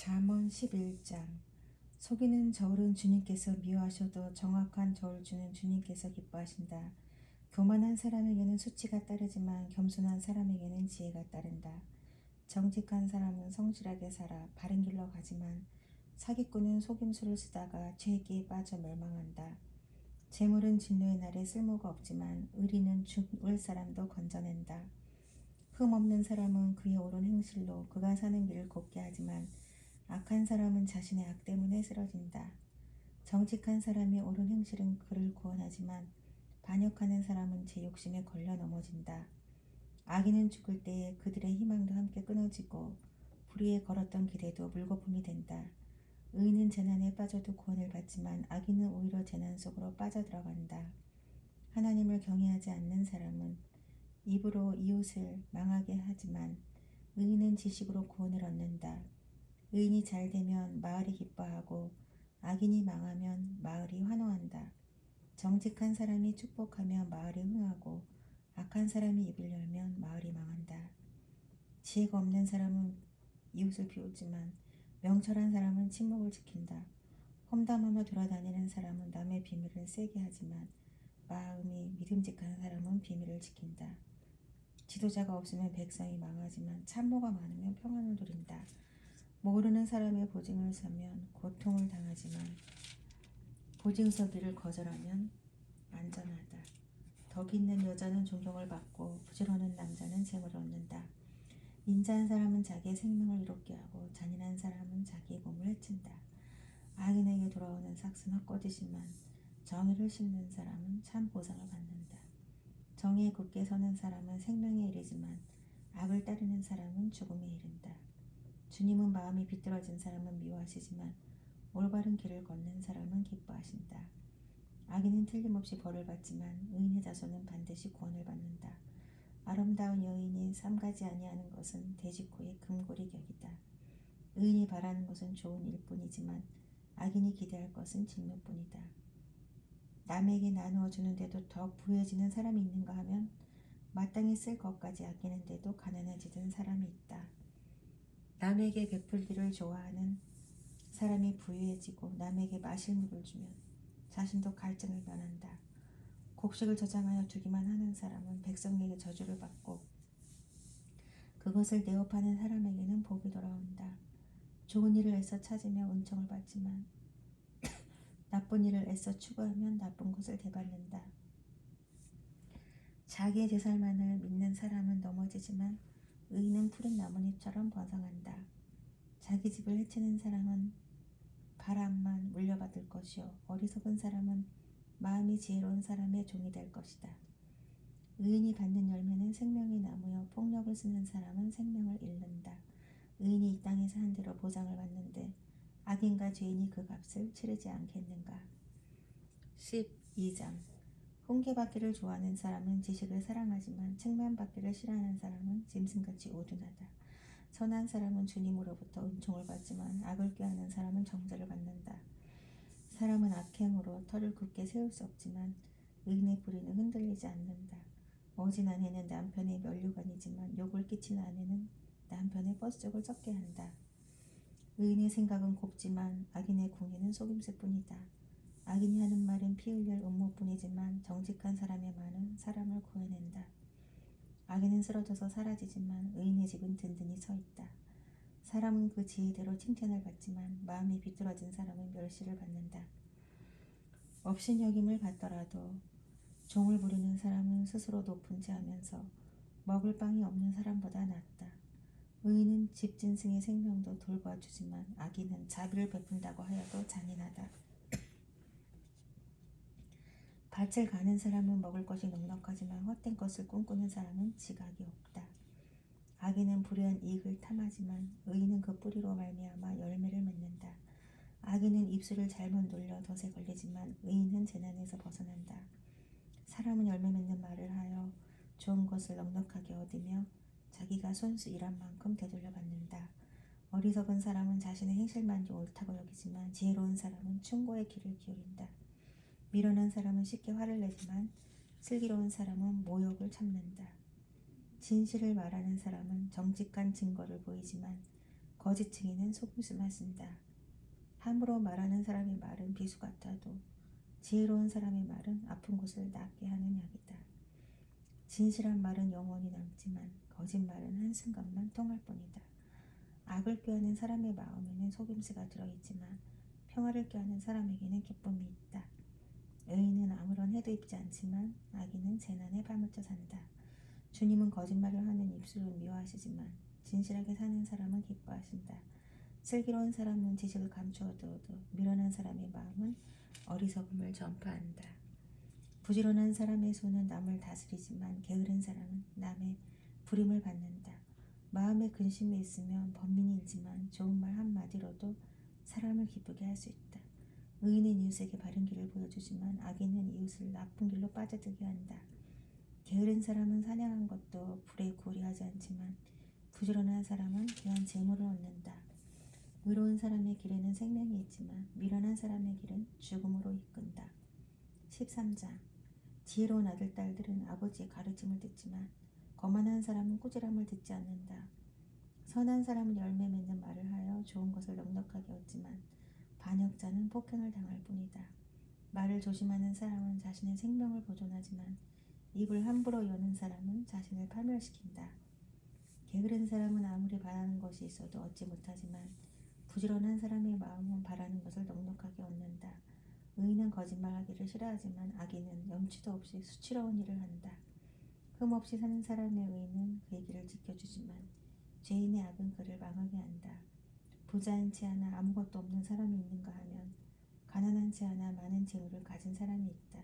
잠언 11장. 속이는 저울은 주님께서 미워하셔도 정확한 저울 주는 주님께서 기뻐하신다. 교만한 사람에게는 수치가 따르지만 겸손한 사람에게는 지혜가 따른다. 정직한 사람은 성실하게 살아 바른 길로 가지만 사기꾼은 속임수를 쓰다가 죄기에 빠져 멸망한다. 재물은 진노의 날에 쓸모가 없지만 의리는 죽을 사람도 건져낸다. 흠없는 사람은 그의 옳은 행실로 그가 사는 길을 곱게 하지만 악한 사람은 자신의 악 때문에 쓰러진다. 정직한 사람의 옳은 행실은 그를 구원하지만 반역하는 사람은 제 욕심에 걸려 넘어진다. 악인은 죽을 때에 그들의 희망도 함께 끊어지고 불의에 걸었던 길에도 물거품이 된다. 의인은 재난에 빠져도 구원을 받지만 악인은 오히려 재난 속으로 빠져들어간다. 하나님을 경외하지 않는 사람은 입으로 이웃을 망하게 하지만 의인은 지식으로 구원을 얻는다. 의인이 잘 되면 마을이 기뻐하고 악인이 망하면 마을이 환호한다. 정직한 사람이 축복하며 마을이 흥하고 악한 사람이 입을 열면 마을이 망한다. 지혜가 없는 사람은 이웃을 비웃지만 명철한 사람은 침묵을 지킨다. 험담하며 돌아다니는 사람은 남의 비밀을 세게 하지만 마음이 믿음직한 사람은 비밀을 지킨다. 지도자가 없으면 백성이 망하지만 참모가 많으면 평안을 누린다. 모르는 사람의 보증을 서면 고통을 당하지만 보증 서기를 거절하면 안전하다. 덕 있는 여자는 존경을 받고 부지런한 남자는 재물을 얻는다. 인자한 사람은 자기의 생명을 이롭게 하고 잔인한 사람은 자기의 몸을 해친다. 악인에게 돌아오는 삭은 헛거짓이지만 정의를 심는 사람은 참 보상을 받는다. 정의에 굳게 서는 사람은 생명에 이르지만 악을 따르는 사람은 죽음에 이른다. 주님은 마음이 비뚤어진 사람은 미워하시지만 올바른 길을 걷는 사람은 기뻐하신다. 악인은 틀림없이 벌을 받지만 의인의 자손은 반드시 구원을 받는다. 아름다운 여인이 삼가지 아니하는 것은 돼지코의 금고리 격이다. 의인이 바라는 것은 좋은 일뿐이지만 악인이 기대할 것은 진노뿐이다. 남에게 나누어 주는데도 더 부유해지는 사람이 있는가 하면 마땅히 쓸 것까지 아끼는데도 가난해지는 사람이 있다. 남에게 베풀기를 좋아하는 사람이 부유해지고 남에게 마실 물을 주면 자신도 갈증을 면한다. 곡식을 저장하여 두기만 하는 사람은 백성에게 저주를 받고 그것을 내어 파는 사람에게는 복이 돌아온다. 좋은 일을 애써 찾으며 은총을 받지만 나쁜 일을 애써 추구하면 나쁜 것을 대받는다. 자기의 제살만을 믿는 사람은 넘어지지만 의인은 푸른 나뭇잎처럼 번성한다. 자기 집을 해치는 사람은 바람만 물려받을 것이요 어리석은 사람은 마음이 지혜로운 사람의 종이 될 것이다. 의인이 받는 열매는 생명의 나무요 폭력을 쓰는 사람은 생명을 잃는다. 의인이 이 땅에서 한 대로 보상을 받는데 악인과 죄인이 그 값을 치르지 않겠는가. 12장. 훈계받기를 좋아하는 사람은 지식을 사랑하지만 책망받기를 싫어하는 사람은 짐승같이 우둔하다. 선한 사람은 주님으로부터 은총을 받지만 악을 꾀하는 사람은 정죄를 받는다. 사람은 악행으로 터를 굳게 세울 수 없지만 의인의 뿌리는 흔들리지 않는다. 어진 아내는 남편의 면류관이지만 욕을 끼치는 아내는 남편의 뼛속을 썩게 한다. 의인의 생각은 곱지만 악인의 궁예는 속임수뿐이다. 악인이 하는 말은 피 흘릴 음모뿐이지만 정직한 사람의 말은 사람을 구해낸다. 악인은 쓰러져서 사라지지만 의인의 집은 든든히 서 있다. 사람은 그 지혜대로 칭찬을 받지만 마음이 비뚤어진 사람은 멸시를 받는다. 업신여김을 받더라도 종을 부리는 사람은 스스로 높은 체 하면서 먹을 빵이 없는 사람보다 낫다. 의인은 집짐승의 생명도 돌봐주지만 악인은 자비를 베푼다고 하여도 잔인하다. 밭을 가는 사람은 먹을 것이 넉넉하지만 헛된 것을 꿈꾸는 사람은 지각이 없다. 악인은 불의한 이익을 탐하지만 의인은 그 뿌리로 말미암아 열매를 맺는다. 악인은 입술을 잘못 놀려 덫에 걸리지만 의인은 재난에서 벗어난다. 사람은 열매 맺는 말을 하여 좋은 것을 넉넉하게 얻으며 자기가 손수 일한 만큼 되돌려 받는다. 어리석은 사람은 자신의 행실만이 옳다고 여기지만 지혜로운 사람은 충고의 귀를 기울인다. 미련한 사람은 쉽게 화를 내지만 슬기로운 사람은 모욕을 참는다. 진실을 말하는 사람은 정직한 증거를 보이지만 거짓 증인은 속임수 맞습니다. 함부로 말하는 사람의 말은 비수 같아도 지혜로운 사람의 말은 아픈 곳을 낫게 하는 약이다. 진실한 말은 영원히 남지만 거짓말은 한순간만 통할 뿐이다. 악을 꾀하는 사람의 마음에는 속임수가 들어있지만 평화를 꾀하는 사람에게는 기쁨이 있다. 의인은 아무런 해도 입지 않지만 악인은 재난에 파묻혀 산다. 주님은 거짓말을 하는 입술을 미워하시지만 진실하게 사는 사람은 기뻐하신다. 슬기로운 사람은 지식을 감추어두어도 미련한 사람의 마음은 어리석음을 전파한다. 부지런한 사람의 손은 남을 다스리지만 게으른 사람은 남의 부림을 받는다. 마음에 근심이 있으면 번민이 일지만 좋은 말 한마디로도 사람을 기쁘게 할 수 있다. 의인은 이웃에게 바른 길을 보여주지만 악인은 이웃을 나쁜 길로 빠져들게 한다. 게으른 사람은 사냥한 것도 불에 구우려 않지만 부지런한 사람은 귀한 재물을 얻는다. 의로운 사람의 길에는 생명이 있지만 미련한 사람의 길은 죽음으로 이끈다. 13장 지혜로운 아들, 딸들은 아버지의 가르침을 듣지만 거만한 사람은 꾸지람을 듣지 않는다. 선한 사람은 열매 맺는 말을 하여 좋은 것을 넉넉하게 얻지만 반역자는 폭행을 당할 뿐이다. 말을 조심하는 사람은 자신의 생명을 보존하지만 입을 함부로 여는 사람은 자신을 파멸시킨다. 게으른 사람은 아무리 바라는 것이 있어도 얻지 못하지만 부지런한 사람의 마음은 바라는 것을 넉넉하게 얻는다. 의인은 거짓말하기를 싫어하지만 악인은 염치도 없이 수치로운 일을 한다. 흠없이 사는 사람의 의인은 그의 길을 지켜주지만 죄인의 악은 그를 망하게 한다. 부자인지 하나 아무것도 없는 사람이 있는가 하면 가난한지 하나 많은 재물을 가진 사람이 있다.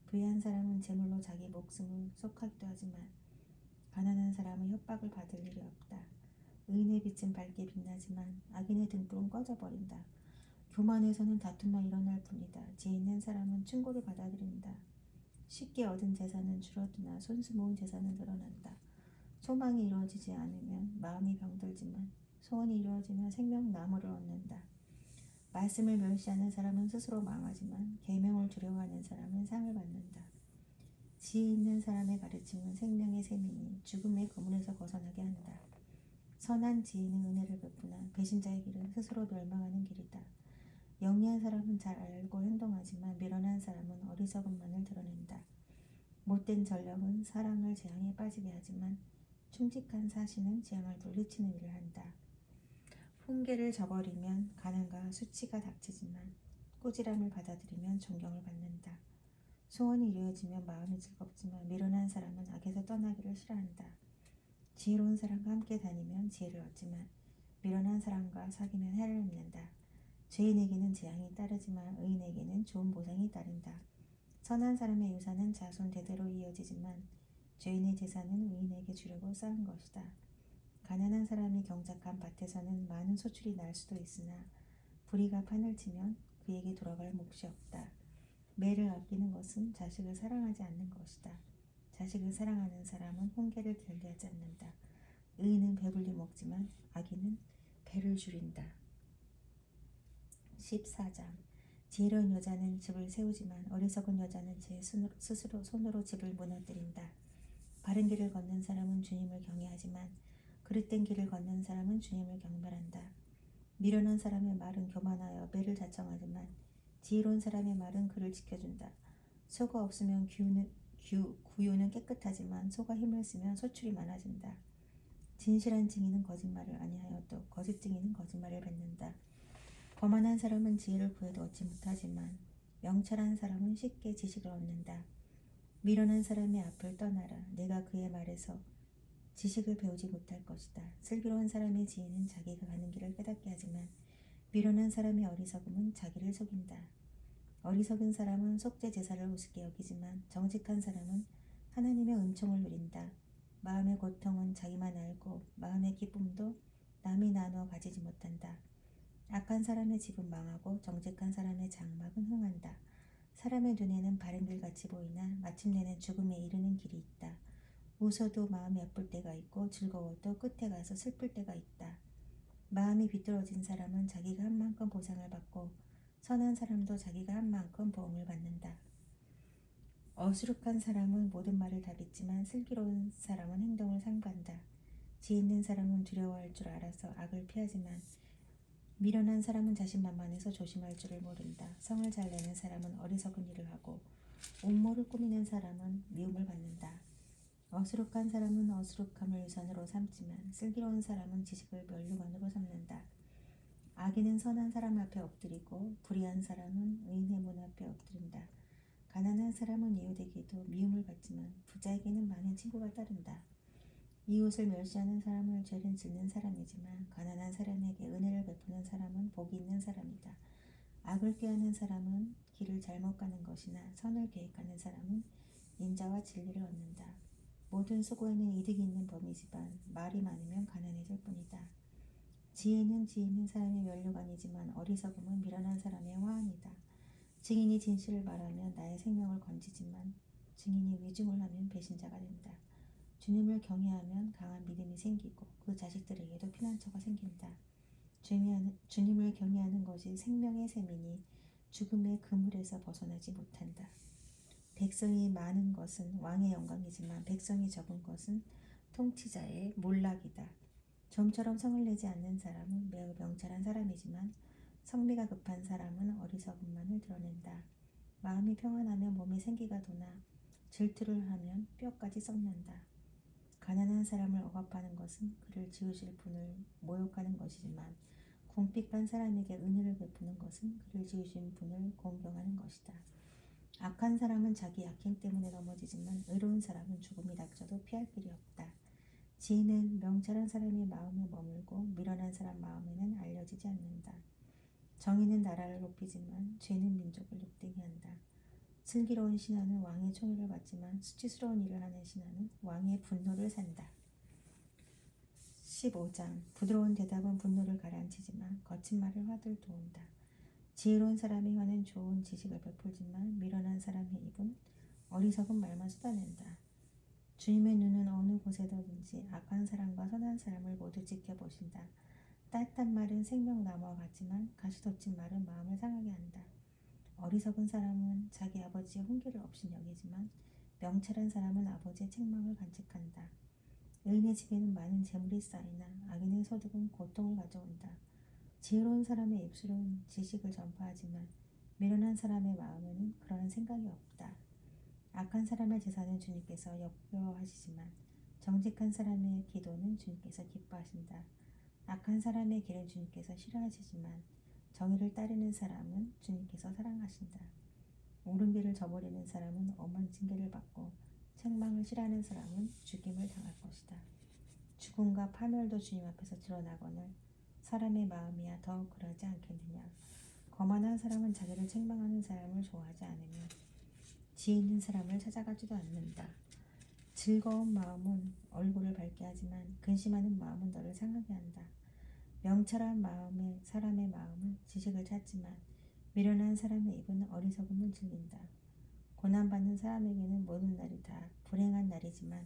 부유한 사람은 재물로 자기 목숨을 쏙하기도 하지만 가난한 사람은 협박을 받을 일이 없다. 의인의 빛은 밝게 빛나지만 악인의 등불은 꺼져버린다. 교만에서는 다툼만 일어날 뿐이다. 지혜 있는 사람은 충고를 받아들인다. 쉽게 얻은 재산은 줄어드나 손수 모은 재산은 늘어난다. 소망이 이루어지지 않으면 마음이 병들지만 소원이 이루어지면 생명나무를 얻는다. 말씀을 멸시하는 사람은 스스로 망하지만 계명을 두려워하는 사람은 상을 받는다. 지혜 있는 사람의 가르침은 생명의 샘이니 죽음의 그물에서 벗어나게 한다. 선한 지혜는 은혜를 베푸나 배신자의 길은 스스로 멸망하는 길이다. 영리한 사람은 잘 알고 행동하지만 미련한 사람은 어리석음만을 드러낸다. 못된 전략은 사랑을 재앙에 빠지게 하지만 충직한 사신은 재앙을 물리치는 일을 한다. 훈계를 저버리면 가난과 수치가 닥치지만 꾸지람을 받아들이면 존경을 받는다. 소원이 이루어지면 마음이 즐겁지만 미련한 사람은 악에서 떠나기를 싫어한다. 지혜로운 사람과 함께 다니면 지혜를 얻지만 미련한 사람과 사귀면 해를 입는다. 죄인에게는 재앙이 따르지만 의인에게는 좋은 보상이 따른다. 선한 사람의 유산은 자손 대대로 이어지지만 죄인의 재산은 의인에게 주려고 쌓은 것이다. 가난한 사람이 경작한 밭에서는 많은 소출이 날 수도 있으나 불의가 판을 치면 그에게 돌아갈 몫이 없다. 매를 아끼는 것은 자식을 사랑하지 않는 것이다. 자식을 사랑하는 사람은 훈계를 게을리하지 않는다. 의인은 배불리 먹지만 악인은 배를 줄인다. 14장 지혜로운 여자는 집을 세우지만 어리석은 여자는 제 스스로 손으로 집을 무너뜨린다. 바른 길을 걷는 사람은 주님을 경외하지만 그릇된 길을 걷는 사람은 주님을 경멸한다. 미련한 사람의 말은 교만하여 매를 자청하지만 지혜로운 사람의 말은 그를 지켜준다. 소가 없으면 구유는 깨끗하지만 소가 힘을 쓰면 소출이 많아진다. 진실한 증인은 거짓말을 아니하여도 거짓 증인은 거짓말을 뱉는다. 거만한 사람은 지혜를 구해도 얻지 못하지만 명철한 사람은 쉽게 지식을 얻는다. 미련한 사람의 앞을 떠나라. 내가 그의 말에서 지식을 배우지 못할 것이다. 슬기로운 사람의 지혜는 자기가 가는 길을 깨닫게 하지만 미련한 사람의 어리석음은 자기를 속인다. 어리석은 사람은 속죄 제사를 우습게 여기지만 정직한 사람은 하나님의 은총을 누린다. 마음의 고통은 자기만 알고 마음의 기쁨도 남이 나누어 가지지 못한다. 악한 사람의 집은 망하고 정직한 사람의 장막은 흥한다. 사람의 눈에는 바른 길같이 보이나 마침내는 죽음에 이르는 길이 있다. 웃어도 마음이 아플 때가 있고 즐거워도 끝에 가서 슬플 때가 있다. 마음이 비뚤어진 사람은 자기가 한 만큼 보상을 받고 선한 사람도 자기가 한 만큼 보응을 받는다. 어수룩한 사람은 모든 말을 다 믿지만 슬기로운 사람은 행동을 삼가한다. 지혜 있는 사람은 두려워할 줄 알아서 악을 피하지만 미련한 사람은 자신만만해서 조심할 줄을 모른다. 성을 잘 내는 사람은 어리석은 일을 하고 음모를 꾸미는 사람은 미움을 받는다. 어수룩한 사람은 어수룩함을 유산으로 삼지만 슬기로운 사람은 지식을 면류관으로 삼는다. 악인은 선한 사람 앞에 엎드리고 불의한 사람은 의인의 문 앞에 엎드린다. 가난한 사람은 이웃에게도 미움을 받지만 부자에게는 많은 친구가 따른다. 이웃을 멸시하는 사람을 죄를 짓는 사람이지만 가난한 사람에게 은혜를 베푸는 사람은 복이 있는 사람이다. 악을 꾀하는 사람은 길을 잘못 가는 것이나 선을 계획하는 사람은 인자와 진리를 얻는다. 모든 수고에는 이득이 있는 법이지만 말이 많으면 가난해질 뿐이다. 지혜는 지혜 있는 사람의 면류관이지만 어리석음은 미련한 사람의 화환이다. 증인이 진실을 말하면 나의 생명을 건지지만 증인이 위증을 하면 배신자가 된다. 주님을 경외하면 강한 믿음이 생기고 그 자식들에게도 피난처가 생긴다. 주님을 경외하는 것이 생명의 셈이니 죽음의 그물에서 벗어나지 못한다. 백성이 많은 것은 왕의 영광이지만 백성이 적은 것은 통치자의 몰락이다. 좀처럼 성을 내지 않는 사람은 매우 명철한 사람이지만 성미가 급한 사람은 어리석음만을 드러낸다. 마음이 평안하면 몸에 생기가 도나 질투를 하면 뼈까지 썩는다. 가난한 사람을 억압하는 것은 그를 지으실 분을 모욕하는 것이지만 궁핍한 사람에게 은혜를 베푸는 것은 그를 지으신 분을 공경하는 것이다. 악한 사람은 자기 약행 때문에 넘어지지만 의로운 사람은 죽음이 닥쳐도 피할 길이 없다. 지혜는 명철한 사람의 마음에 머물고 미련한 사람 마음에는 알려지지 않는다. 정의는 나라를 높이지만 죄는 민족을 욕되게 한다. 슬기로운 신하는 왕의 총애를 받지만 수치스러운 일을 하는 신하는 왕의 분노를 산다. 15장 부드러운 대답은 분노를 가라앉히지만 거친 말을 화를 도운다. 지혜로운 사람의 혀는 좋은 지식을 베풀지만 미련한 사람의 입은 어리석은 말만 쏟아낸다. 주님의 눈은 어느 곳에든지 악한 사람과 선한 사람을 모두 지켜보신다. 따뜻한 말은 생명나무와 같지만 가시돋친 말은 마음을 상하게 한다. 어리석은 사람은 자기 아버지의 훈계를 없이 여기지만 명철한 사람은 아버지의 책망을 간직한다. 의인의 집에는 많은 재물이 쌓이나 악인의 소득은 고통을 가져온다. 지혜로운 사람의 입술은 지식을 전파하지만 미련한 사람의 마음에는 그러한 생각이 없다. 악한 사람의 제사는 주님께서 역겨워하시지만 정직한 사람의 기도는 주님께서 기뻐하신다. 악한 사람의 길은 주님께서 싫어하시지만 정의를 따르는 사람은 주님께서 사랑하신다. 옳은 길을 저버리는 사람은 엄한 징계를 받고 책망을 싫어하는 사람은 죽임을 당할 것이다. 죽음과 파멸도 주님 앞에서 드러나거늘 사람의 마음이야 더욱 그러지 않겠느냐. 거만한 사람은 자기를 책망하는 사람을 좋아하지 않으며 지혜 있는 사람을 찾아가지도 않는다. 즐거운 마음은 얼굴을 밝게 하지만 근심하는 마음은 너를 상하게 한다. 명철한 마음의 사람의 마음은 지식을 찾지만 미련한 사람의 입은 어리석음을 즐긴다. 고난받는 사람에게는 모든 날이 다 불행한 날이지만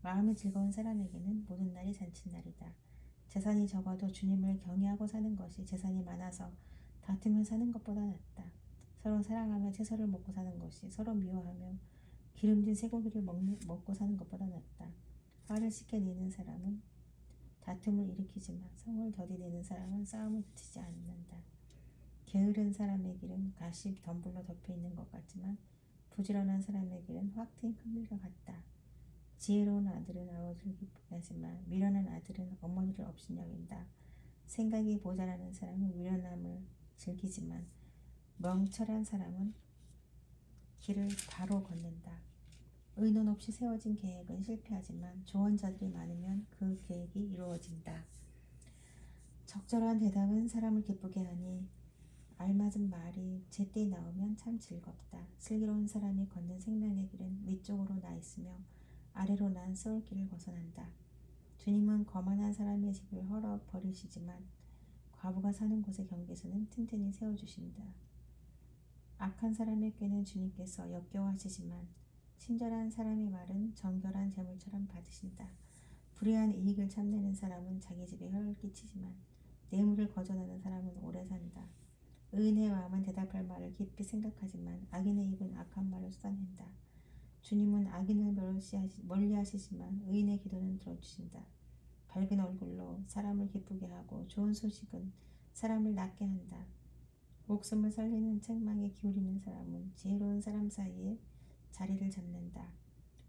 마음이 즐거운 사람에게는 모든 날이 잔칫날이다. 재산이 적어도 주님을 경외하고 사는 것이 재산이 많아서 다투며 사는 것보다 낫다. 서로 사랑하며 채소를 먹고 사는 것이 서로 미워하며 기름진 쇠고기를 먹고 사는 것보다 낫다. 화를 쉽게 내는 사람은 다툼을 일으키지만 성을 더디내는 사람은 싸움을 그치지 않는다. 게으른 사람의 길은 가시 덤불로 덮여있는 것 같지만 부지런한 사람의 길은 확 트인 큰물과 같다. 지혜로운 아들은 아버지를 기쁘하지만 미련한 아들은 어머니를 업신여긴다. 생각이 모자라는 사람은 미련함을 즐기지만 명철한 사람은 길을 바로 걷는다. 의논 없이 세워진 계획은 실패하지만 조언자들이 많으면 그 계획이 이루어진다. 적절한 대답은 사람을 기쁘게 하니 알맞은 말이 제때 나오면 참 즐겁다. 슬기로운 사람이 걷는 생명의 길은 위쪽으로 나 있으며 아래로 난 썰길을 벗어난다. 주님은 거만한 사람의 집을 헐어 버리시지만 과부가 사는 곳의 경계선은 튼튼히 세워주신다. 악한 사람의 꾀는 주님께서 역겨워하시지만 친절한 사람의 말은 정결한 재물처럼 받으신다. 불의한 이익을 참내는 사람은 자기 집에 혀를 끼치지만 뇌물을 거절하는 사람은 오래 산다. 의인의 마음은 대답할 말을 깊이 생각하지만 악인의 입은 악한 말을 쏟아낸다. 주님은 악인을 멀리하시지만 의인의 기도는 들어주신다. 밝은 얼굴로 사람을 기쁘게 하고 좋은 소식은 사람을 낫게 한다. 목숨을 살리는 책망에 기울이는 사람은 지혜로운 사람 사이에 자리를 잡는다.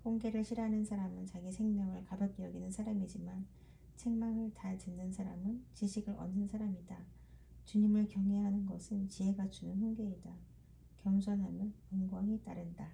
훈계를 싫어하는 사람은 자기 생명을 가볍게 여기는 사람이지만 책망을 다 듣는 사람은 지식을 얻는 사람이다. 주님을 경외하는 것은 지혜가 주는 훈계이다. 겸손하면 영광이 따른다.